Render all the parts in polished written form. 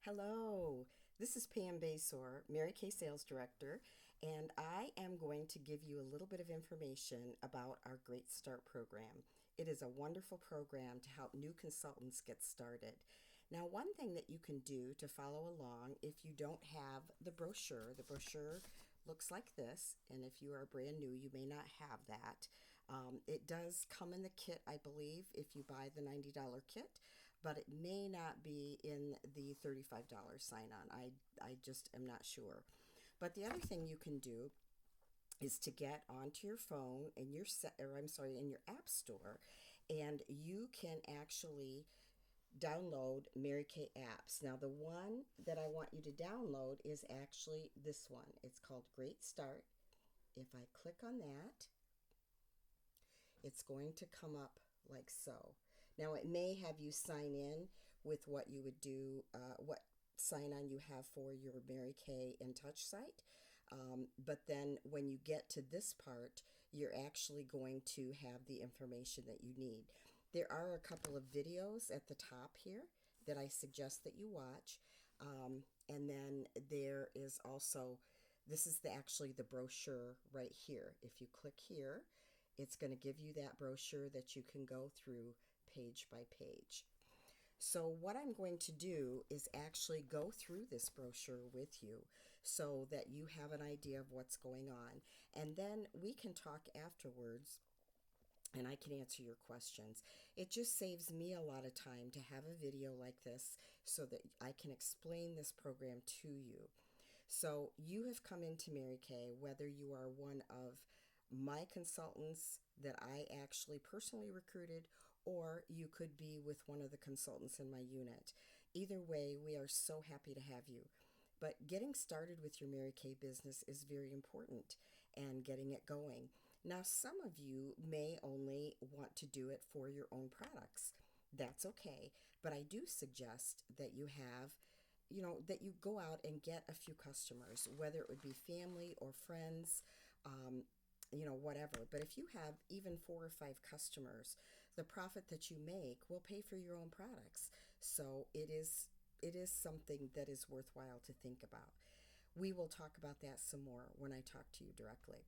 Hello, this is Pam Basor, Mary Kay Sales Director, and I am going to give you a little bit of information about our Great Start program. It is a wonderful program to help new consultants get started. Now, one thing that you can do to follow along if you don't have the brochure looks like this, and if you are brand new, you may not have that. It does come in the kit, I believe, if you buy the $90 kit, but it may not be in the $35 sign on. I just am not sure. But the other thing you can do is to get onto your phone in your in your app store, and you can actually download Mary Kay apps. Now, the one that I want you to download is actually this one. It's called Great Start. If I click on that, it's going to come up like so. Now, it may have you sign in with what you would do, what sign on you have for your Mary Kay in Touch site. But then when you get to this part, you're actually going to have the information that you need. There are a couple of videos at the top here that I suggest that you watch. And then there is also, this is actually the brochure right here. If you click here, it's going to give you that brochure that you can go through page by page. So what I'm going to do is actually go through this brochure with you so that you have an idea of what's going on. And then we can talk afterwards and I can answer your questions. It just saves me a lot of time to have a video like this so that I can explain this program to you. So you have come into Mary Kay, whether you are one of my consultants that I actually personally recruited, or you could be with one of the consultants in my unit. Either way, we are so happy to have you. But getting started with your Mary Kay business is very important and getting it going. Now, some of you may only want to do it for your own products. That's okay. But I do suggest that you have that you go out and get a few customers, whether it would be family or friends, whatever. But if you have even 4 or 5 customers, the profit that you make will pay for your own products. So it is something that is worthwhile to think about. We will talk about that some more when I talk to you directly.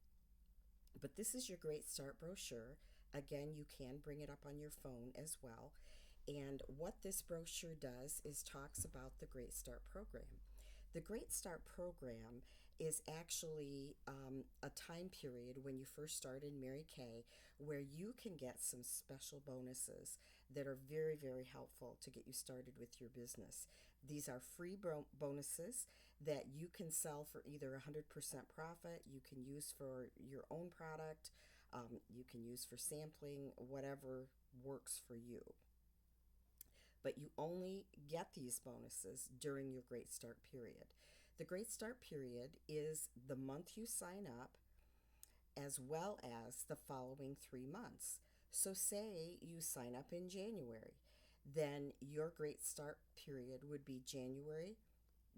But this is your Great Start brochure. Again, you can bring it up on your phone as well. And what this brochure does is talks about the Great Start program. The Great Start program is actually a time period when you first start in Mary Kay where you can get some special bonuses that are very, very helpful to get you started with your business. These are free bonuses that you can sell for either 100% profit, you can use for your own product, you can use for sampling, whatever works for you. But you only get these bonuses during your Great Start period. The Great Start period is the month you sign up as well as the following 3 months. So, say you sign up in January, then your Great Start period would be January,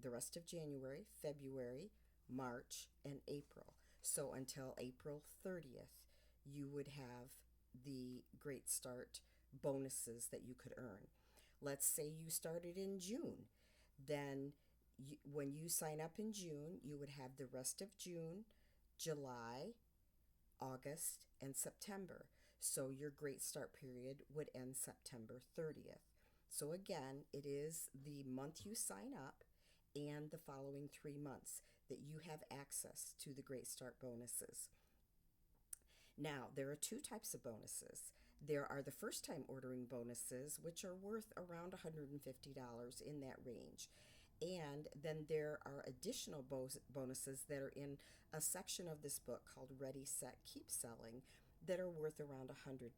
the rest of January, February, March, and April. So, until April 30th, you would have the Great Start bonuses that you could earn. Let's say you started in June. Then, when you sign up in June, you would have the rest of June, July, August, and September. So, your Great Start period would end September 30th. So, again, it is the month you sign up and the following 3 months that you have access to the Great Start bonuses. Now, there are two types of bonuses. There are the first time ordering bonuses, which are worth around $150 in that range. And then there are additional bonuses that are in a section of this book called Ready, Set, Keep Selling that are worth around $100.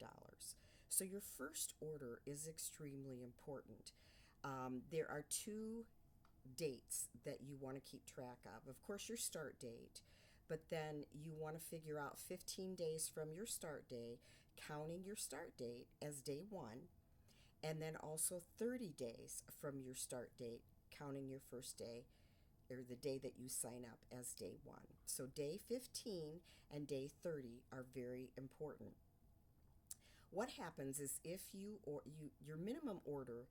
So your first order is extremely important. There are two dates that you want to keep track of. Of course, your start date, but then you want to figure out 15 days from your start day, counting your start date as day one, and then also 30 days from your start date, counting your first day or the day that you sign up as day one. So day 15 and day 30 are very important. What happens is if your minimum order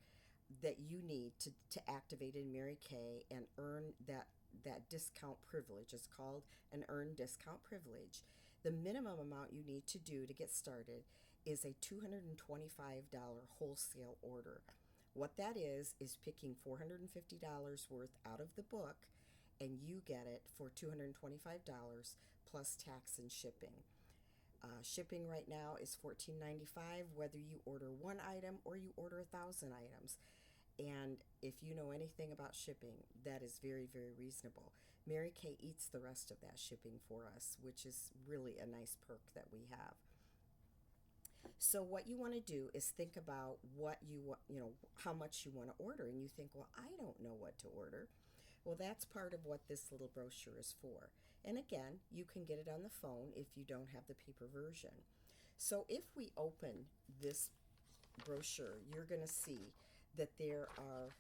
that you need to activate in Mary Kay and earn that discount privilege. It's called an earned discount privilege. The minimum amount you need to do to get started is a $225 wholesale order. What that is picking $450 worth out of the book, and you get it for $225 plus tax and shipping. Shipping right now is $14.95 whether you order one item or you order 1,000 items. And if you know anything about shipping, that is very, very reasonable. Mary Kay eats the rest of that shipping for us, which is really a nice perk that we have. So what you want to do is think about what you want, how much you want to order. And you think, well, I don't know what to order. Well, that's part of what this little brochure is for. And again, you can get it on the phone if you don't have the paper version. So if we open this brochure, you're going to see that there are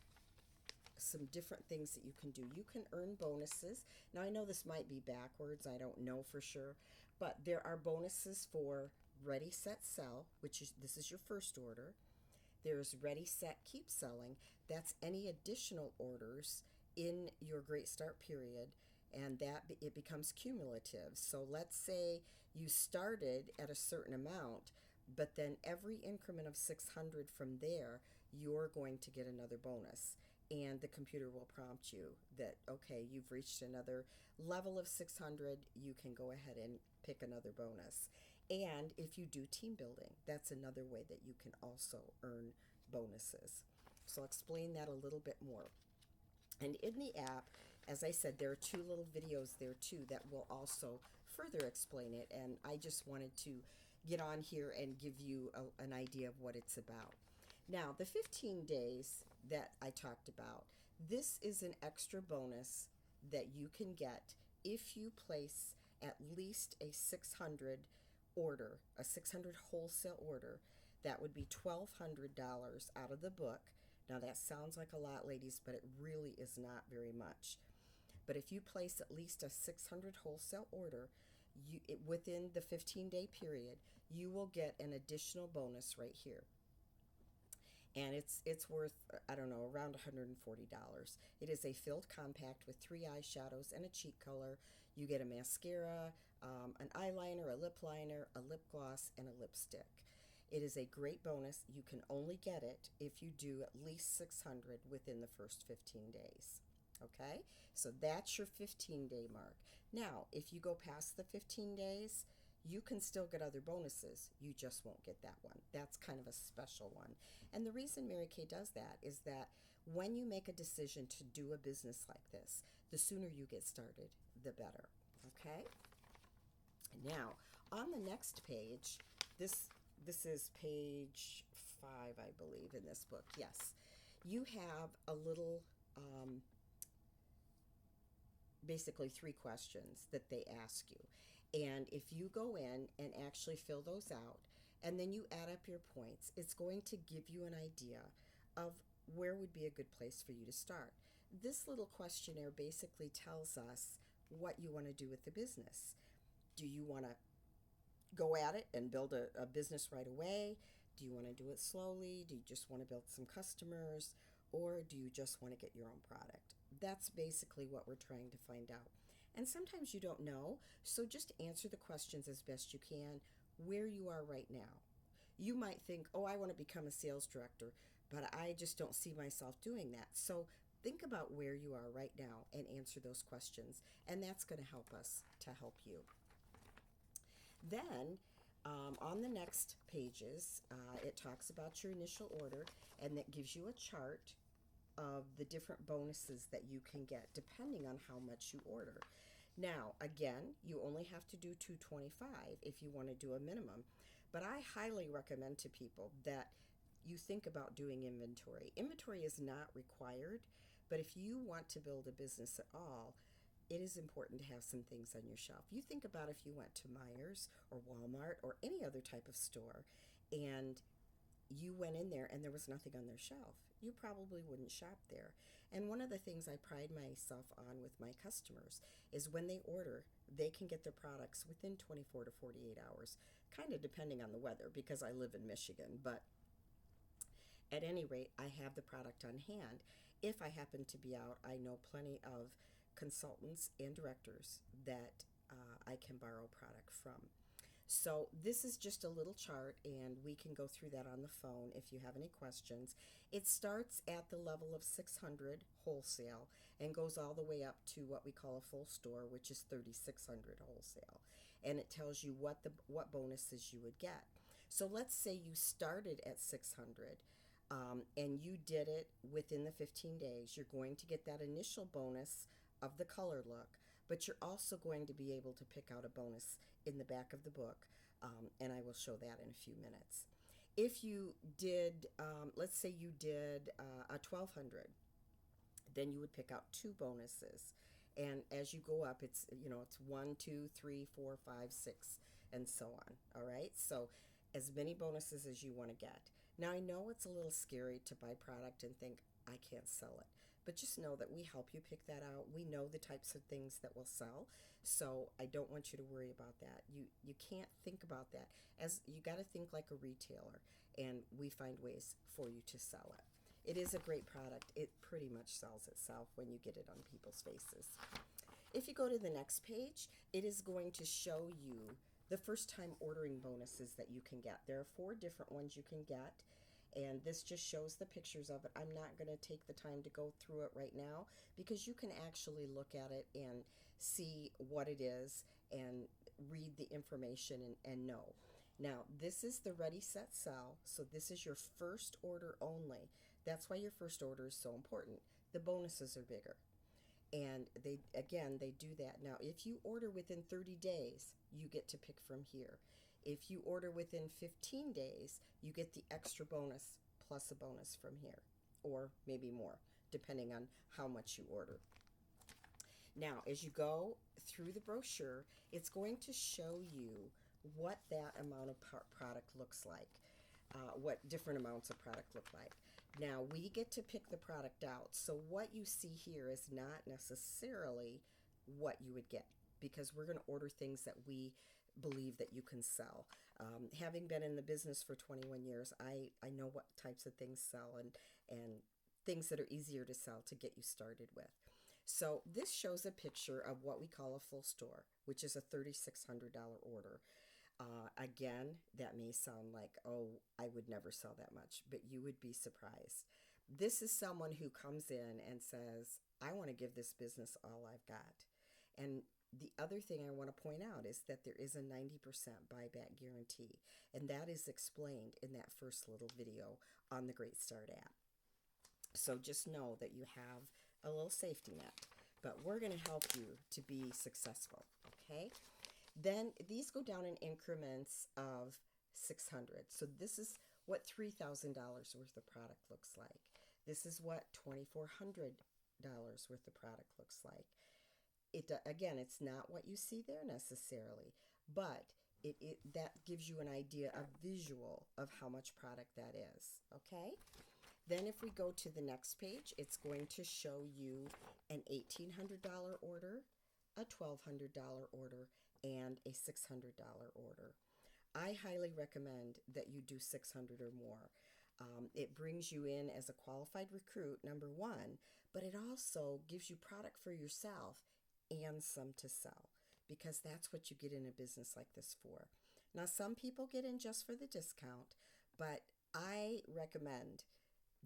some different things that you can do. You can earn bonuses. Now, I know this might be backwards. I don't know for sure. But there are bonuses for Ready, Set, Sell, this is your first order. There's Ready, Set, Keep Selling. That's any additional orders in your Great Start period, and that it becomes cumulative. So let's say you started at a certain amount, but then every increment of 600 from there, you're going to get another bonus. And the computer will prompt you that, okay, you've reached another level of 600, you can go ahead and pick another bonus. And if you do team building, that's another way that you can also earn bonuses. So I'll explain that a little bit more. And in the app, as I said, there are 2 little videos there too that will also further explain it. And I just wanted to get on here and give you an idea of what it's about. Now, the 15 days that I talked about, this is an extra bonus that you can get if you place at least a 600 order, a 600 wholesale order. That would be $1,200 out of the book. Now, that sounds like a lot, ladies, but it really is not very much. But if you place at least a 600 wholesale order, within the 15-day period, you will get an additional bonus right here. And it's worth, I don't know, around $140. It is a filled compact with 3 eyeshadows and a cheek color. You get a mascara, an eyeliner, a lip liner, a lip gloss, and a lipstick. It is a great bonus. You can only get it if you do at least 600 within the first 15 days. Okay? So that's your 15-day mark. Now, if you go past the 15 days, you can still get other bonuses. You just won't get that one. That's kind of a special one. And the reason Mary Kay does that is that when you make a decision to do a business like this, the sooner you get started, the better. Okay? Now, on the next page, this is page 5, I believe, in this book. Yes. You have a little, basically 3 questions that they ask you. And if you go in and actually fill those out, and then you add up your points, it's going to give you an idea of where would be a good place for you to start. This little questionnaire basically tells us what you want to do with the business. Do you want to go at it and build a business right away? Do you want to do it slowly? Do you just want to build some customers? Or do you just want to get your own product? That's basically what we're trying to find out. And sometimes you don't know, so just answer the questions as best you can where you are right now. You might think, oh, I want to become a sales director, but I just don't see myself doing that. So think about where you are right now and answer those questions, and that's going to help us to help you. Then, on the next pages, it talks about your initial order, and that gives you a chart of the different bonuses that you can get depending on how much you order. Now, again, you only have to do $225 if you want to do a minimum, but I highly recommend to people that you think about doing inventory. Inventory is not required, but if you want to build a business at all, it is important to have some things on your shelf. You think about if you went to Meijer or Walmart or any other type of store and you went in there and there was nothing on their shelf, you probably wouldn't shop there. And one of the things I pride myself on with my customers is when they order, they can get their products within 24 to 48 hours, kind of depending on the weather because I live in Michigan. But At any rate, I have the product on hand. If I happen to be out, I know plenty of consultants and directors that I can borrow product from. So this is just a little chart, and we can go through that on the phone if you have any questions. It starts at the level of 600 wholesale and goes all the way up to what we call a full store, which is 3600 wholesale. And it tells you what bonuses you would get. So let's say you started at 600, and you did it within the 15 days. You're going to get that initial bonus of the color look, but you're also going to be able to pick out a bonus in the back of the book, and I will show that in a few minutes. If you did, let's say you did a 1200, then you would pick out two bonuses. And as you go up, it's it's 1, 2, 3, 4, 5, 6, and so on. All right, so as many bonuses as you want to get. Now I know it's a little scary to buy product and think I can't sell it, but just know that we help you pick that out. We know the types of things that will sell, so I don't want you to worry about that. You can't think about that, as you got to think like a retailer, and we find ways for you to sell it. It is a great product. It pretty much sells itself when you get it on people's faces. If you go to the next page, it is going to show you the first time ordering bonuses that you can get. There are 4 different ones you can get, and this just shows the pictures of it. I'm not going to take the time to go through it right now because you can actually look at it and see what it is and read the information and know. Now, this is the Ready, Set, Sell, so this is your first order only. That's why your first order is so important. The bonuses are bigger. And they do that. Now, if you order within 30 days, you get to pick from here. If you order within 15 days, you get the extra bonus plus a bonus from here, or maybe more, depending on how much you order. Now, as you go through the brochure, it's going to show you what that amount of product looks like, what different amounts of product look like. Now, we get to pick the product out, so what you see here is not necessarily what you would get, because we're going to order things that we believe that you can sell. Having been in the business for 21 years, I know what types of things sell and things that are easier to sell to get you started with. So this shows a picture of what we call a full store, which is a $3,600 order. Again, that may sound like, oh, I would never sell that much, but you would be surprised. This is someone who comes in and says, I want to give this business all I've got. And the other thing I want to point out is that there is a 90% buyback guarantee, and that is explained in that first little video on the Great Start app. So just know that you have a little safety net, but we're going to help you to be successful, okay? Then these go down in increments of 600. So this is what $3,000 worth of product looks like. This is what $2,400 worth of product looks like. Again, it's not what you see there necessarily, but that gives you an idea, a visual of how much product that is, okay? Then if we go to the next page, it's going to show you an $1,800 order, a $1,200 order, and a $600 order. I highly recommend that you do 600 or more. It brings you in as a qualified recruit, number one, but it also gives you product for yourself and some to sell, because that's what you get in a business like this for. Now, some people get in just for the discount, but I recommend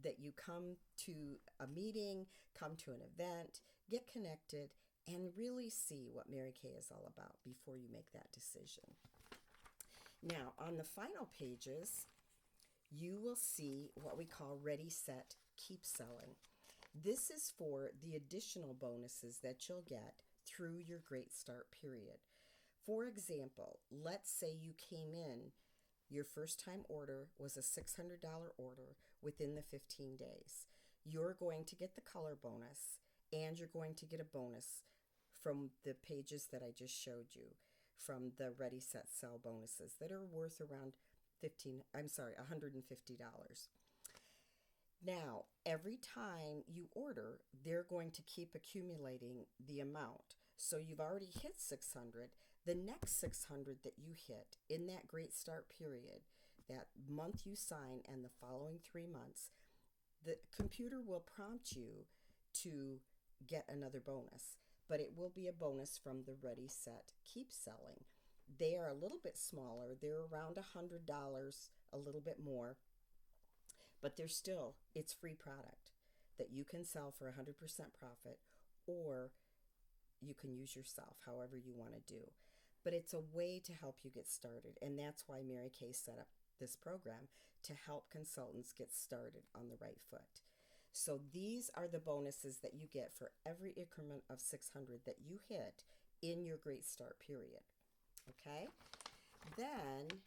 that you come to a meeting, come to an event, get connected, and really see what Mary Kay is all about before you make that decision. Now, on the final pages, you will see what we call Ready, Set, Keep Selling. This is for the additional bonuses that you'll get through your Great Start period. For example, let's say you came in, your first time order was a $600 order within the 15 days. You're going to get the color bonus, and you're going to get a bonus from the pages that I just showed you, from the Ready, Set, Sell bonuses that are worth around $150. Now, every time you order, they're going to keep accumulating the amount. So you've already hit 600. The next 600 that you hit in that Great Start period, that month you sign and the following 3 months, the computer will prompt you to get another bonus, but it will be a bonus from the Ready Set Keep selling. They are a little bit smaller. They're around $100, a little bit more, but they're still, it's free product that you can sell for 100% profit, or you can use yourself however you want to do. But it's a way to help you get started, and that's why Mary Kay set up this program to help consultants get started on the right foot. So these are the bonuses that you get for every increment of 600 that you hit in your Great Start period. Okay? Then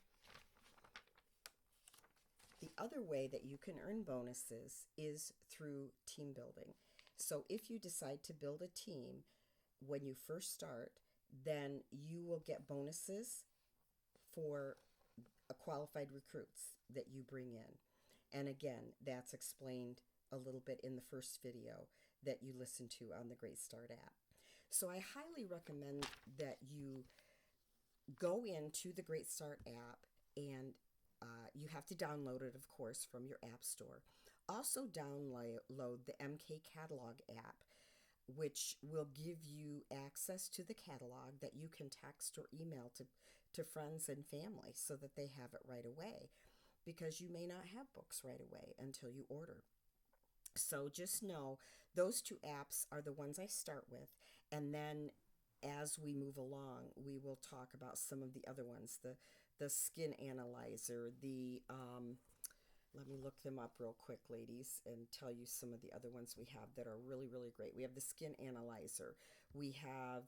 the other way that you can earn bonuses is through team building. So if you decide to build a team when you first start, then you will get bonuses for qualified recruits that you bring in. And again, that's explained a little bit in the first video that you listen to on the Great Start app. So I highly recommend that you go into the Great Start app, and you have to download it, of course, from your app store. Also download the MK Catalog app, which will give you access to the catalog that you can text or email to friends and family so that they have it right away, because you may not have books right away until you order. So just know those two apps are the ones I start with, and then as we move along, we will talk about some of the other ones, the Skin Analyzer, let me look them up real quick, ladies, and tell you some of the other ones we have that are really, really great. We have the Skin Analyzer. We have,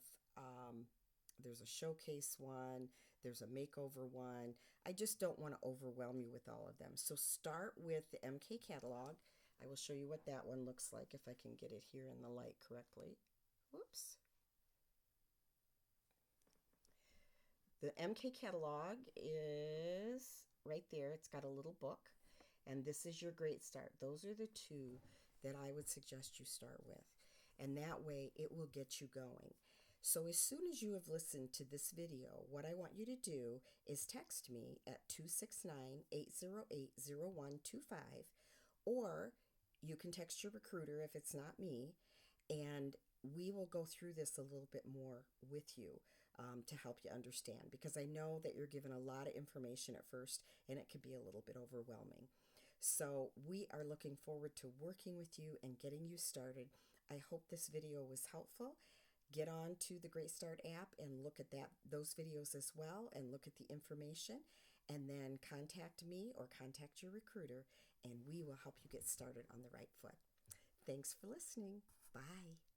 there's a showcase one. There's a makeover one. I just don't want to overwhelm you with all of them. So start with the MK Catalog. I will show you what that one looks like if I can get it here in the light correctly. Whoops. The MK Catalog is right there. It's got a little book, and this is your Great Start. Those are the two that I would suggest you start with, and that way it will get you going. So as soon as you have listened to this video, what I want you to do is text me at 269-808-0125, or you can text your recruiter if it's not me, and we will go through this a little bit more with you to help you understand, because I know that you're given a lot of information at first and it can be a little bit overwhelming. So we are looking forward to working with you and getting you started. I hope this video was helpful. Get on to the Great Start app and look at those videos as well, and look at the information, and then contact me or contact your recruiter, and we will help you get started on the right foot. Thanks for listening. Bye.